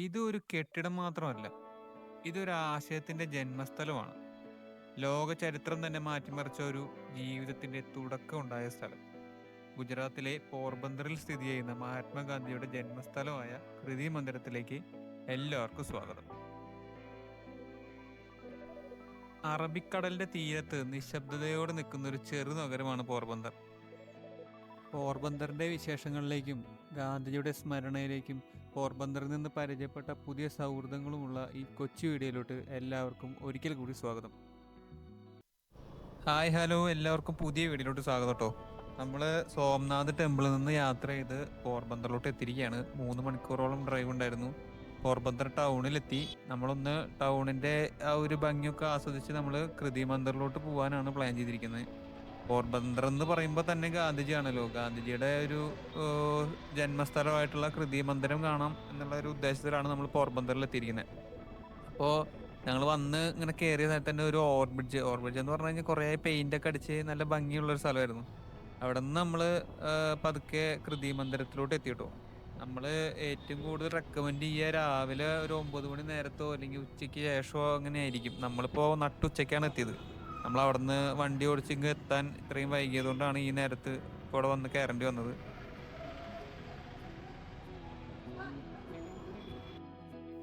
ഇതൊരു കെട്ടിടം മാത്രമല്ല. ഇതൊരു ആശയത്തിന്റെ ജന്മസ്ഥലമാണ്. ലോക ചരിത്രം തന്നെ മാറ്റിമറിച്ച ഒരു ജീവിതത്തിന്റെ തുടക്കം ഉണ്ടായ സ്ഥലം. ഗുജറാത്തിലെ പോർബന്തറിൽ സ്ഥിതി ചെയ്യുന്ന മഹാത്മാഗാന്ധിയുടെ ജന്മസ്ഥലമായ കൃതി മന്ദിരത്തിലേക്ക് എല്ലാവർക്കും സ്വാഗതം. അറബിക്കടലിന്റെ തീരത്ത് നിശബ്ദതയോടെ നിൽക്കുന്ന ഒരു ചെറു നഗരമാണ് പോർബന്തർ. പോർബന്തറിന്റെ വിശേഷങ്ങളിലേക്കും ഗാന്ധിജിയുടെ സ്മരണയിലേക്കും പോർബന്തറിൽ നിന്ന് പരിചയപ്പെട്ട പുതിയ സൗഹൃദങ്ങളുമുള്ള ഈ കൊച്ചു വീഡിയോയിലോട്ട് എല്ലാവർക്കും ഒരിക്കൽ കൂടി സ്വാഗതം. ഹായ് ഹലോ, എല്ലാവർക്കും പുതിയ വീഡിയോയിലോട്ട് സ്വാഗതം കേട്ടോ. നമ്മൾ സോംനാഥ് ടെമ്പിളിൽ നിന്ന് യാത്ര ചെയ്ത് പോർബന്തറിലോട്ട് എത്തിയിരിക്കുകയാണ്. 3 മണിക്കൂറോളം ഡ്രൈവ് ഉണ്ടായിരുന്നു. പോർബന്തർ ടൗണിലെത്തി. നമ്മളൊന്ന് ടൗണിന്റെ ആ ഒരു ഭംഗിയൊക്കെ ആസ്വദിച്ച് നമ്മൾ കൃതി മന്ദിറിലോട്ട് പോകാനാണ് പ്ലാൻ ചെയ്തിരിക്കുന്നത്. പോർബന്തർ എന്ന് പറയുമ്പോൾ തന്നെ ഗാന്ധിജിയാണല്ലോ. ഗാന്ധിജിയുടെ ഒരു ജന്മസ്ഥലമായിട്ടുള്ള കൃതി മന്ദിരം കാണാം എന്നുള്ള ഒരു ഉദ്ദേശത്തിലാണ് നമ്മൾ പോർബന്തറിൽ എത്തിയിരിക്കുന്നത്. അപ്പോൾ ഞങ്ങൾ വന്ന് ഇങ്ങനെ കയറിയ നേരത്തെ തന്നെ ഒരു ഓവർബ്രിഡ്ജ് എന്ന് പറഞ്ഞു കഴിഞ്ഞാൽ കുറേ പെയിന്റ് ഒക്കെ അടിച്ച് നല്ല ഭംഗിയുള്ള ഒരു സ്ഥലമായിരുന്നു. അവിടെ നിന്ന് നമ്മൾ പതുക്കെ കൃതി മന്ദിരത്തിലോട്ട് എത്തിയിട്ടോ. നമ്മൾ ഏറ്റവും കൂടുതൽ റെക്കമെൻഡ് ചെയ്യുക രാവിലെ ഒരു 9 മണി നേരത്തോ അല്ലെങ്കിൽ ഉച്ചയ്ക്ക് ശേഷമോ അങ്ങനെ ആയിരിക്കും. നമ്മളിപ്പോൾ നട്ടുച്ചയ്ക്കാണ് എത്തിയത്. നമ്മൾ അവിടുന്ന് വണ്ടി ഓടിച്ചിങ്ങ് എത്താൻ ഇത്രയും വൈകിയത് കൊണ്ടാണ് ഈ നേരത്ത് ഇപ്പോൾ ഇവിടെ വന്ന് കയറേണ്ടി വന്നത്.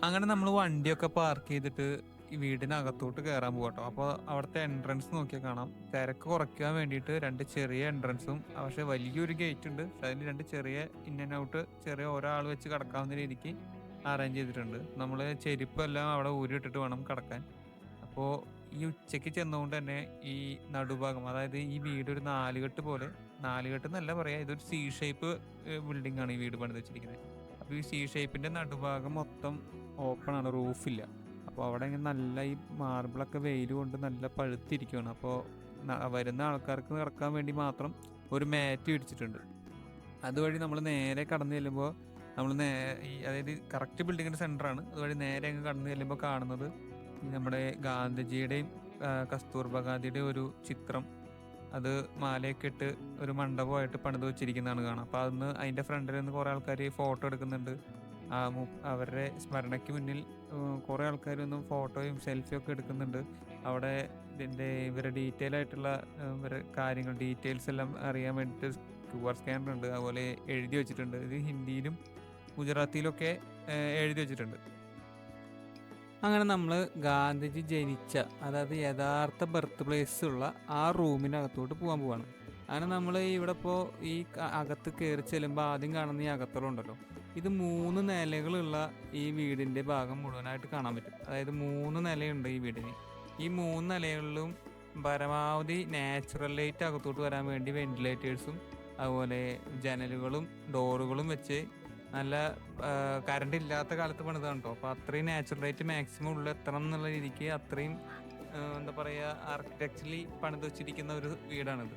അങ്ങനെ നമ്മൾ വണ്ടിയൊക്കെ പാർക്ക് ചെയ്തിട്ട് ഈ വീടിനകത്തോട്ട് കയറാൻ പോകട്ടോ. അപ്പോൾ അവിടുത്തെ എൻട്രൻസ് നോക്കിയാൽ കാണാം, തിരക്ക് കുറയ്ക്കാൻ വേണ്ടിയിട്ട് 2 ചെറിയ എൻട്രൻസും പക്ഷെ വലിയൊരു ഗേറ്റ് ഉണ്ട്. അതിൽ 2 ചെറിയ ഇൻ ആൻഡ് ഔട്ട്, ചെറിയ ഒരാൾ വെച്ച് കടക്കാവുന്ന രീതിക്ക് അറേഞ്ച് ചെയ്തിട്ടുണ്ട്. നമ്മൾ ചെരുപ്പെല്ലാം അവിടെ ഊരിയിട്ടിട്ട് വേണം കടക്കാൻ. അപ്പോൾ ഈ ഉച്ചയ്ക്ക് ചെന്നുകൊണ്ട് തന്നെ ഈ നടുഭാഗം, അതായത് ഈ വീട് ഒരു നാലുകെട്ട് പോലെ, നാലുകെട്ട് എന്നല്ല പറയാ, ഇതൊരു സി ഷേപ്പ് ബിൽഡിംഗ് ആണ് ഈ വീട് പണിത് വെച്ചിരിക്കുന്നത്. അപ്പോൾ ഈ സി ഷേപ്പിന്റെ നടുഭാഗം മൊത്തം ഓപ്പൺ ആണ്, റൂഫില്ല. അപ്പോൾ അവിടെ ഇങ്ങനെ നല്ല ഈ മാർബിളൊക്കെ വെയിൽ കൊണ്ട് നല്ല പഴുത്തിരിക്കുകയാണ്. അപ്പോൾ വരുന്ന ആൾക്കാർക്ക് കിടക്കാൻ വേണ്ടി മാത്രം ഒരു മാറ്റ് വിരിച്ചിട്ടുണ്ട്. അതുവഴി നമ്മൾ നേരെ കടന്നു ചെല്ലുമ്പോൾ നമ്മൾ അതായത് കറക്റ്റ് ബിൽഡിങ്ങിന്റെ സെന്ററാണ്. അതുവഴി നേരെ അങ്ങ് കടന്നു ചെല്ലുമ്പോൾ കാണുന്നത് ഈ നമ്മുടെ ഗാന്ധിജിയുടെയും കസ്തൂർബ ഗാന്ധിയുടെയും ഒരു ചിത്രം, അത് മാലയൊക്കെ ഇട്ട് ഒരു മണ്ഡപമായിട്ട് പണിത് വെച്ചിരിക്കുന്നതാണ് കാണാം. അപ്പോൾ അതൊന്ന് അതിൻ്റെ ഫ്രണ്ടിൽ നിന്ന് കുറേ ആൾക്കാർ ഫോട്ടോ എടുക്കുന്നുണ്ട്. അവരുടെ സ്മരണയ്ക്ക് മുന്നിൽ കുറേ ആൾക്കാരൊന്നും ഫോട്ടോയും സെൽഫിയും ഒക്കെ എടുക്കുന്നുണ്ട്. അവിടെ ഇവരുടെ ഡീറ്റെയിൽ ആയിട്ടുള്ള ഇവരുടെ കാര്യങ്ങൾ, ഡീറ്റെയിൽസ് എല്ലാം അറിയാൻ വേണ്ടിയിട്ട് QR സ്കാനർ ഉണ്ട്. അതുപോലെ എഴുതി വെച്ചിട്ടുണ്ട്. ഇത് ഹിന്ദിയിലും ഗുജറാത്തിയിലൊക്കെ എഴുതി വെച്ചിട്ടുണ്ട്. അങ്ങനെ നമ്മൾ ഗാന്ധിജി ജനിച്ച, അതായത് യഥാർത്ഥ ബർത്ത് പ്ലേസ് ഉള്ള ആ റൂമിനകത്തോട്ട് പോകാൻ പോവാണ്. അങ്ങനെ നമ്മൾ ഇവിടെ ഇപ്പോൾ ഈ അകത്ത് കയറി ചെല്ലുമ്പോൾ ആദ്യം കാണുന്ന ഈ അകത്തളമുണ്ടല്ലോ, ഇത് 3 നിലകളുള്ള ഈ വീടിൻ്റെ ഭാഗം മുഴുവനായിട്ട് കാണാൻ പറ്റും. അതായത് 3 നിലയുണ്ട് ഈ വീടിന്. ഈ 3 നിലകളിലും പരമാവധി നാച്ചുറൽ ലൈറ്റ് അകത്തോട്ട് വരാൻ വേണ്ടി വെന്റിലേറ്റേഴ്സും അതുപോലെ ജനലുകളും ഡോറുകളും വെച്ച് നല്ല കറണ്ട് ഇല്ലാത്ത കാലത്ത് പണിതാണ് കേട്ടോ. അപ്പോൾ അത്രയും നാച്ചുറൽ ലൈറ്റ് മാക്സിമം ഉള്ളിൽ എത്തണം എന്നുള്ള രീതിക്ക് അത്രയും എന്താ പറയുക, ആർക്കിടെക്ചറലി പണിത് വെച്ചിരിക്കുന്ന ഒരു വീടാണിത്.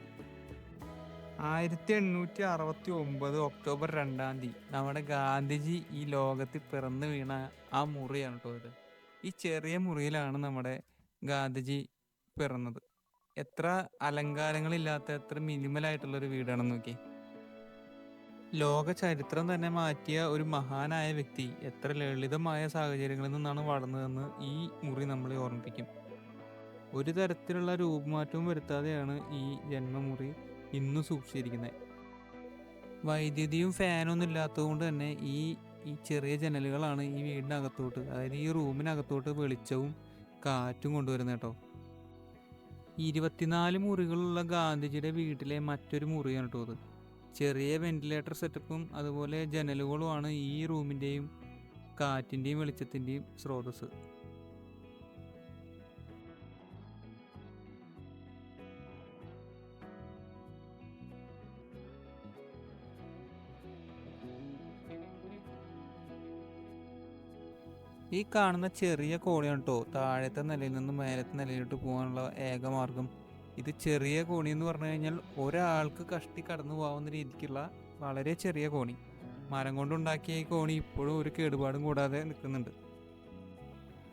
1869 ഒക്ടോബർ 2-ാം തീയതി നമ്മുടെ ഗാന്ധിജി ഈ ലോകത്തിൽ പിറന്നു വീണ ആ മുറിയാണ് കേട്ടോ ഇത്. ഈ ചെറിയ മുറിയിലാണ് നമ്മുടെ ഗാന്ധിജി പിറന്നത്. എത്ര അലങ്കാരങ്ങളില്ലാത്ത, എത്ര മിനിമലായിട്ടുള്ളൊരു വീടാണെന്ന് നോക്കി. ലോക ചരിത്രം തന്നെ മാറ്റിയ ഒരു മഹാനായ വ്യക്തി എത്ര ലളിതമായ സാഹചര്യങ്ങളിൽ നിന്നാണ് വളർന്നതെന്ന് ഈ മുറി നമ്മളെ ഓർമ്മിപ്പിക്കും. ഒരു തരത്തിലുള്ള രൂപമാറ്റവും വരുത്താതെയാണ് ഈ ജന്മമുറി ഇന്നും സൂക്ഷിച്ചിരിക്കുന്നത്. വൈദ്യുതിയും ഫാനൊന്നും ഇല്ലാത്തത് കൊണ്ട് തന്നെ ഈ ചെറിയ ജനലുകളാണ് ഈ വീടിനകത്തോട്ട്, അതായത് ഈ റൂമിനകത്തോട്ട് വെളിച്ചവും കാറ്റും കൊണ്ടുവരുന്നത് കേട്ടോ. 24 മുറികളുള്ള ഗാന്ധിജിയുടെ വീട്ടിലെ മറ്റൊരു മുറിയാണ് കേട്ടോ അത്. ചെറിയ വെന്റിലേറ്റർ സെറ്റപ്പും അതുപോലെ ജനലുകളുമാണ് ഈ റൂമിൻ്റെയും കാറ്റിൻ്റെയും വെളിച്ചത്തിൻ്റെയും സ്രോതസ്. ഈ കാണുന്ന ചെറിയ കോണിയാണ് കേട്ടോ താഴത്തെ നിലയിൽ നിന്ന് മേലത്തെ നിലയിലോട്ട് പോകാനുള്ള ഏക മാർഗം. ഇത് ചെറിയ കോണി എന്ന് പറഞ്ഞു കഴിഞ്ഞാൽ ഒരാൾക്ക് കഷ്ടി കടന്നു പോകാവുന്ന രീതിക്കുള്ള വളരെ ചെറിയ കോണി. മരം കൊണ്ടുണ്ടാക്കിയ ഈ കോണി ഇപ്പോഴും ഒരു കേടുപാടും കൂടാതെ നിൽക്കുന്നുണ്ട്.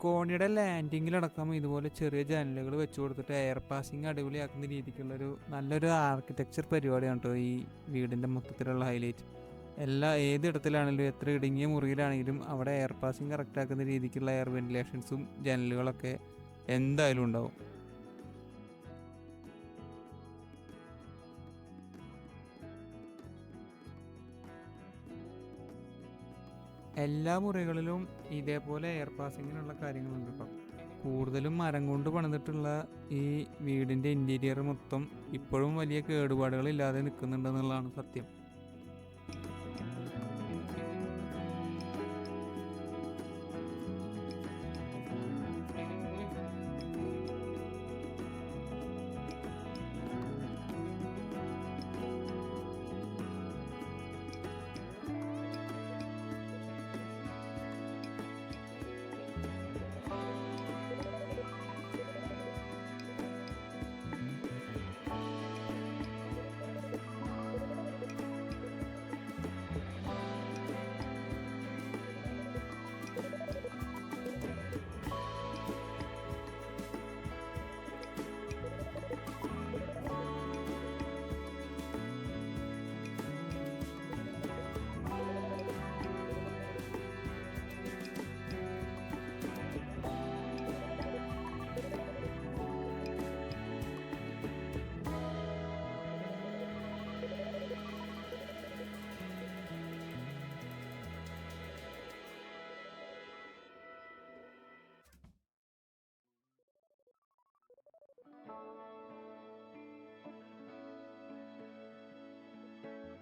കോണിയുടെ ലാൻഡിങ്ങിലടക്കം ഇതുപോലെ ചെറിയ ജനലുകൾ വെച്ച് കൊടുത്തിട്ട് എയർ പാസിങ് അടിപൊളിയാക്കുന്ന രീതിക്കുള്ളൊരു നല്ലൊരു ആർക്കിടെക്ചർ പരിപാടിയാണ് കേട്ടോ ഈ വീടിൻ്റെ മൊത്തത്തിലുള്ള ഹൈലൈറ്റ്. ഏതിടത്തിലാണെങ്കിലും എത്ര ഇടുങ്ങിയ മുറിയിലാണെങ്കിലും അവിടെ എയർ പാസിങ് കറക്റ്റ് ആക്കുന്ന രീതിക്കുള്ള എയർ വെന്റിലേഷൻസും ജനലുകളൊക്കെ എന്തായാലും ഉണ്ടാവും. എല്ലാ മുറികളിലും ഇതേപോലെ എയർ പാസിങ്ങിനുള്ള കാര്യങ്ങളുണ്ട് കേട്ടോ. കൂടുതലും മരം കൊണ്ട് പണിതിട്ടുള്ള ഈ വീടിൻ്റെ ഇൻറ്റീരിയർ മൊത്തം ഇപ്പോഴും വലിയ കേടുപാടുകളില്ലാതെ നിൽക്കുന്നുണ്ടെന്നുള്ളതാണ് സത്യം.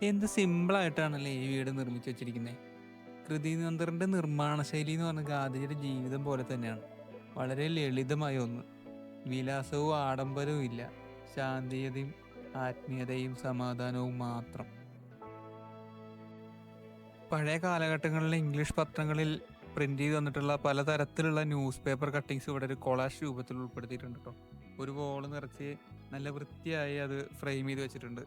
എന്ത് സിമ്പിളായിട്ടാണല്ലേ ഈ വീട് നിർമ്മിച്ചു വെച്ചിരിക്കുന്നത്. കൃതിനന്ദറിൻ്റെ നിർമ്മാണ ശൈലി എന്ന് പറഞ്ഞാൽ ഗാന്ധിജിയുടെ ജീവിതം പോലെ തന്നെയാണ്. വളരെ ലളിതമായ ഒന്ന്. വിലാസവും ആഡംബരവും ഇല്ല. ശാന്തീയതയും ആത്മീയതയും സമാധാനവും മാത്രം. പഴയ കാലഘട്ടങ്ങളിലെ ഇംഗ്ലീഷ് പത്രങ്ങളിൽ പ്രിന്റ് ചെയ്ത് വന്നിട്ടുള്ള പലതരത്തിലുള്ള ന്യൂസ് പേപ്പർ കട്ടിങ്സ് ഇവിടെ ഒരു കൊളാഷ് രൂപത്തിൽ ഉൾപ്പെടുത്തിയിട്ടുണ്ട് കേട്ടോ. ഒരു വോള് നിറച്ച് നല്ല വൃത്തിയായി അത് ഫ്രെയിം ചെയ്ത് വെച്ചിട്ടുണ്ട്.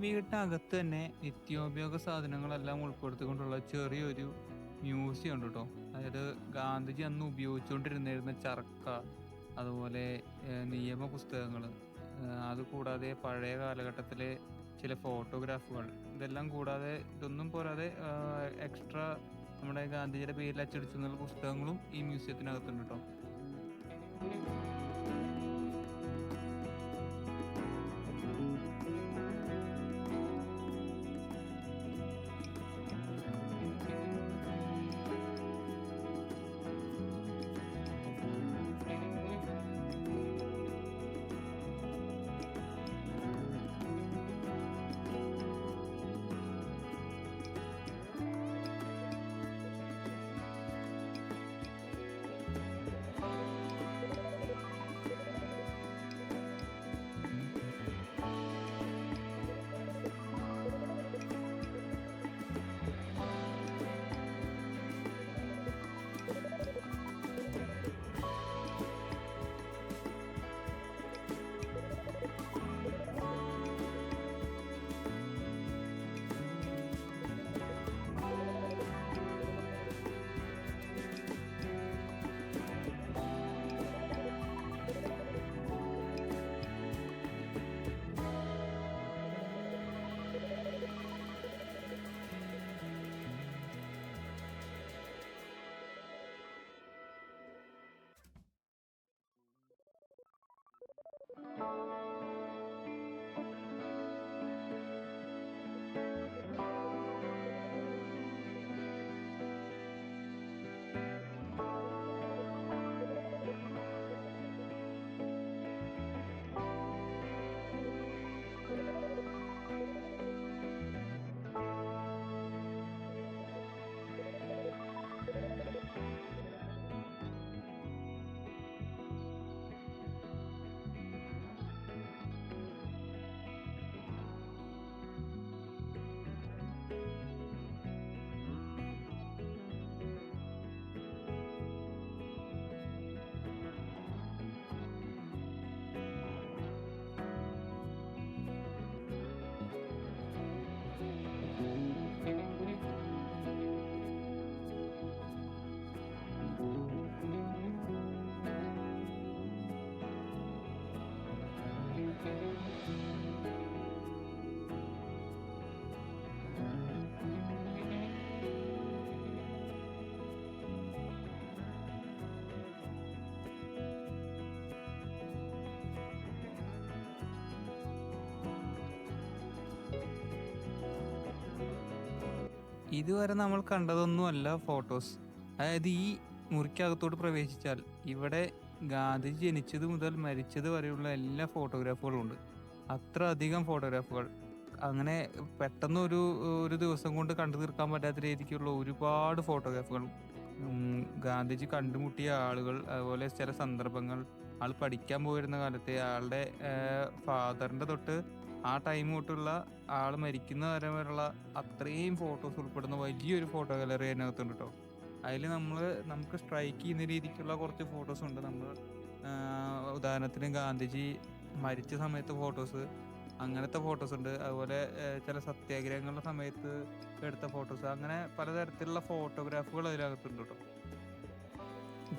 വീട്ടിനകത്ത് തന്നെ നിത്യോപയോഗ സാധനങ്ങളെല്ലാം ഉൾപ്പെടുത്തിക്കൊണ്ടുള്ള ചെറിയൊരു മ്യൂസിയം ഉണ്ട് കേട്ടോ. അതായത് ഗാന്ധിജി അന്ന് ഉപയോഗിച്ചുകൊണ്ടിരുന്നിരുന്ന ചർക്ക, അതുപോലെ നിയമ പുസ്തകങ്ങൾ, അതുകൂടാതെ പഴയ കാലഘട്ടത്തിലെ ചില ഫോട്ടോഗ്രാഫുകൾ, ഇതെല്ലാം കൂടാതെ ഇതൊന്നും പോരാതെ എക്സ്ട്രാ നമ്മുടെ ഗാന്ധിജിയുടെ പേരിൽ അച്ചടിച്ചെന്നുള്ള പുസ്തകങ്ങളും ഈ മ്യൂസിയത്തിനകത്തുണ്ട് കേട്ടോ. ഇതുവരെ നമ്മൾ കണ്ടതൊന്നുമല്ല ഫോട്ടോസ്. അതായത് ഈ മുറിക്കകത്തോട്ട് പ്രവേശിച്ചാൽ ഇവിടെ ഗാന്ധിജി ജനിച്ചത് മുതൽ മരിച്ചത് വരെയുള്ള എല്ലാ ഫോട്ടോഗ്രാഫുകളും ഉണ്ട്. അത്ര അധികം ഫോട്ടോഗ്രാഫുകൾ. അങ്ങനെ പെട്ടെന്ന് ഒരു ഒരു ദിവസം കൊണ്ട് കണ്ടു തീർക്കാൻ പറ്റാത്ത രീതിക്കുള്ള ഒരുപാട് ഫോട്ടോഗ്രാഫുകൾ. ഗാന്ധിജി കണ്ടുമുട്ടിയ ആളുകൾ, അതുപോലെ ചില സന്ദർഭങ്ങൾ, ആൾ പഠിക്കാൻ പോയിരുന്ന കാലത്തെ ആളുടെ ഫാദറിന്റെ തൊട്ട് ആ ടൈം തൊട്ടുള്ള ആൾ മരിക്കുന്ന വരെ വരെയുള്ള അത്രയും ഫോട്ടോസ് ഉൾപ്പെടുന്ന വലിയൊരു ഫോട്ടോ ഗാലറി അതിനകത്തുണ്ട് കേട്ടോ. അതിൽ നമുക്ക് സ്ട്രൈക്ക് ചെയ്യുന്ന രീതിക്കുള്ള കുറച്ച് ഫോട്ടോസ് ഉണ്ട്. നമ്മൾ ഉദാഹരണത്തിന് ഗാന്ധിജി മരിച്ച സമയത്ത് ഫോട്ടോസ്, അങ്ങനത്തെ ഫോട്ടോസ് ഉണ്ട്. അതുപോലെ ചില സത്യാഗ്രഹങ്ങളുടെ സമയത്ത് എടുത്ത ഫോട്ടോസ്, അങ്ങനെ പലതരത്തിലുള്ള ഫോട്ടോഗ്രാഫുകൾ അതിനകത്തുണ്ട് കേട്ടോ.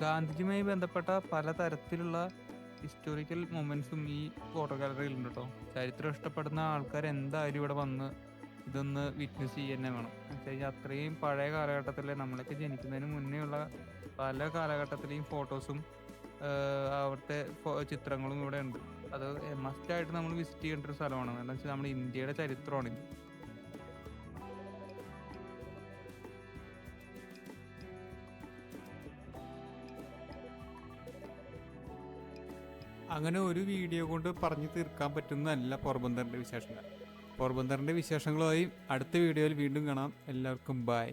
ഗാന്ധിജിയുമായി ബന്ധപ്പെട്ട പലതരത്തിലുള്ള ഹിസ്റ്റോറിക്കൽ മൊമെന്റ്സും ഈ ഫോട്ടോ ഗാലറിയിലുണ്ട് കേട്ടോ. ചരിത്രം ഇഷ്ടപ്പെടുന്ന ആൾക്കാർ എന്തായാലും ഇവിടെ വന്ന് ഇതൊന്ന് വിറ്റ്നസ് ചെയ്യുക തന്നെ വേണം. എന്ന് വെച്ച് കഴിഞ്ഞാൽ അത്രയും പഴയ കാലഘട്ടത്തിലെ, നമ്മളൊക്കെ ജനിക്കുന്നതിന് മുന്നേ ഉള്ള പല കാലഘട്ടത്തിലെയും ഫോട്ടോസും അവിടുത്തെ ചിത്രങ്ങളും ഇവിടെ ഉണ്ട്. അത് മസ്റ്റായിട്ട് നമ്മൾ വിസിറ്റ് ചെയ്യേണ്ട ഒരു സ്ഥലമാണ്. എന്താ വെച്ചാൽ നമ്മുടെ ഇന്ത്യയുടെ ചരിത്രമാണ് ഇത്. അങ്ങനെ ഒരു വീഡിയോ കൊണ്ട് പറഞ്ഞു തീർക്കാൻ പറ്റുന്നതല്ല പോർബന്തറിന്റെ വിശേഷങ്ങൾ. പോർബന്തറിന്റെ വിശേഷങ്ങളുമായി അടുത്ത വീഡിയോയിൽ വീണ്ടും കാണാം. എല്ലാവർക്കും ബൈ.